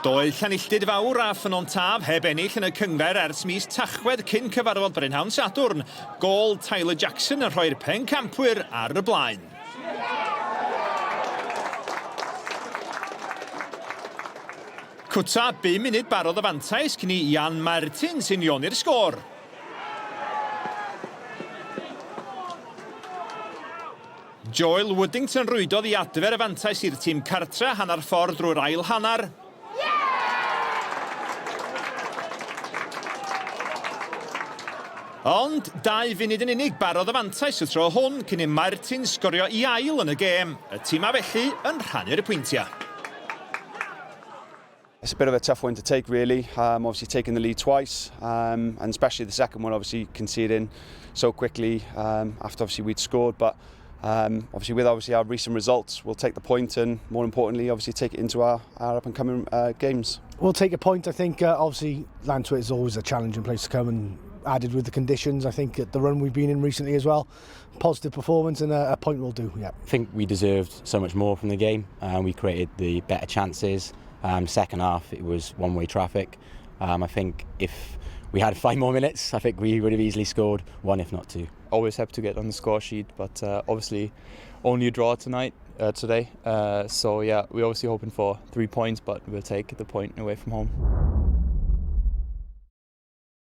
Doedd Llanilltud Fawr a Ffynnon Taf heb ennill yn y cyngor ers mis Tachwedd cyn cyfarfod Brynhawn Sadwrn. Gôl Tyler Jackson yn rhoi'r pencampwyr ar y blaen. Cwta 5 munud barodd y fantais cyn i Ian Martin sy'n ioni'r sgôr. Joel Woodington rwydodd i adfer y fantais i'r tîm cartra hanner ffordd drwy'r ail hanner. Ond 2 funud yn unig barodd y fantais y tro hwn cyn i Martin sgorio i ail yn y gêm. Y tîm a felly yn rhannu'r pwyntiau. It's a bit of a tough one to take, really. Obviously taking the lead twice, and especially the second one, obviously conceding so quickly after obviously we'd scored. But obviously with our recent results, we'll take the point and, more importantly, obviously take it into our up-and-coming games. We'll take a point. I think obviously Llantwit is always a challenging place to come, and added with the conditions, I think at the run we've been in recently as well, positive performance and a point will do. Yeah. I think we deserved so much more from the game. We created the better chances. Second half, it was one-way traffic. I think if we had 5 more minutes, I think we would have easily scored 1, if not 2. Always have to get on the score sheet, but obviously only a draw today. So yeah, we're obviously hoping for 3 points, but we'll take the point away from home.